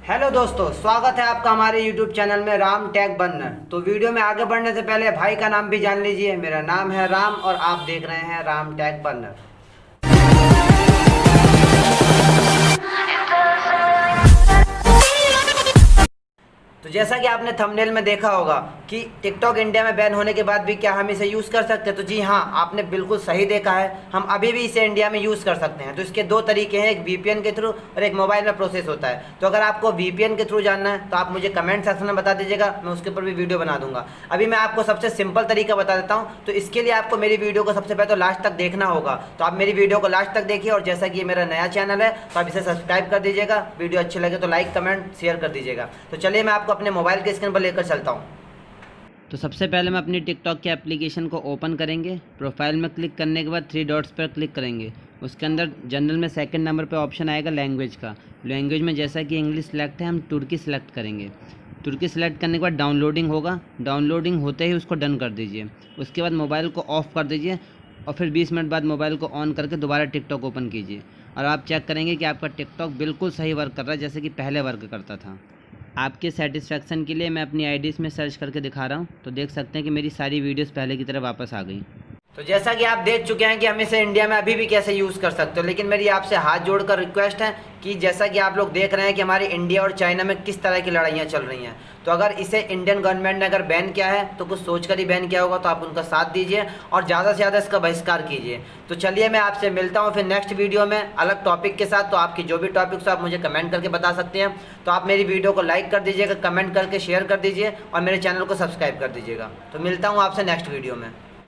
Hello दोस्तों, स्वागत है आपका हमारे YouTube चैनल में राम टेक बर्नर। तो वीडियो में आगे बढ़ने से पहले भाई का नाम भी जान लीजिए। मेरा नाम है राम और आप देख रहे हैं राम टेक बर्नर। तो जैसा कि आपने थंबनेल में देखा होगा कि टिकटॉक इंडिया में बैन होने के बाद भी क्या हम इसे यूज़ कर सकते हैं, तो जी हाँ, आपने बिल्कुल सही देखा है। हम अभी भी इसे इंडिया में यूज़ कर सकते हैं। तो इसके दो तरीके हैं, एक वीपीएन के थ्रू और एक मोबाइल में प्रोसेस होता है। तो अगर आपको वीपीएन के थ्रू जानना है तो आप मुझे कमेंट सेक्शन में बता दीजिएगा, मैं उसके ऊपर भी वीडियो बना दूंगा। अभी मैं आपको सबसे सिंपल तरीका बता देता हूँ। तो इसके लिए आपको मेरी वीडियो को सबसे पहले तो लास्ट तक देखना होगा। तो आप मेरी वीडियो को लास्ट तक देखिए, और जैसा कि ये मेरा नया चैनल है तो आप इसे सब्सक्राइब कर दीजिएगा। वीडियो अच्छी लगे तो लाइक कमेंट शेयर कर दीजिएगा। तो चलिए मैं आपको अपने मोबाइल के स्क्रीन पर लेकर चलता हूँ। तो सबसे पहले हम अपनी टिकटॉक के एप्लीकेशन को ओपन करेंगे। प्रोफाइल में क्लिक करने के बाद थ्री डॉट्स पर क्लिक करेंगे। उसके अंदर जनरल में सेकंड नंबर पर ऑप्शन आएगा लैंग्वेज का। लैंग्वेज में जैसा कि इंग्लिश सेलेक्ट है, हम तुर्की सेलेक्ट करेंगे। तुर्की सेलेक्ट करने के बाद डाउनलोडिंग होगा। डाउनलोडिंग होते ही उसको डन कर दीजिए। उसके बाद मोबाइल को ऑफ़ कर दीजिए और फिर 20 मिनट बाद मोबाइल को ऑन करके दोबारा टिकटॉक ओपन कीजिए, और आप चेक करेंगे कि आपका टिकटॉक बिल्कुल सही वर्क कर रहा है, जैसे कि पहले वर्क करता था। आपके सेटिस्फेक्शन के लिए मैं अपनी आईडीज़ में सर्च करके दिखा रहा हूँ, तो देख सकते हैं कि मेरी सारी वीडियोस पहले की तरह वापस आ गई। तो जैसा कि आप देख चुके हैं कि हम इसे इंडिया में अभी भी कैसे यूज़ कर सकते हो, लेकिन मेरी आपसे हाथ जोड़कर रिक्वेस्ट है कि जैसा कि आप लोग देख रहे हैं कि हमारी इंडिया और चाइना में किस तरह की लड़ाइयाँ चल रही हैं, तो अगर इसे इंडियन गवर्नमेंट ने अगर बैन किया है तो कुछ सोचकर ही बैन किया होगा। तो आप उनका साथ दीजिए और ज़्यादा से ज़्यादा इसका बहिष्कार कीजिए। तो चलिए मैं आपसे मिलता हूँ फिर नेक्स्ट वीडियो में अलग टॉपिक के साथ। तो आपकी जो भी टॉपिक्स आप मुझे कमेंट करके बता सकते हैं। तो आप मेरी वीडियो को लाइक कर दीजिएगा, कमेंट करके शेयर कर दीजिए और मेरे चैनल को सब्सक्राइब कर दीजिएगा। तो मिलता हूँ आपसे नेक्स्ट वीडियो में।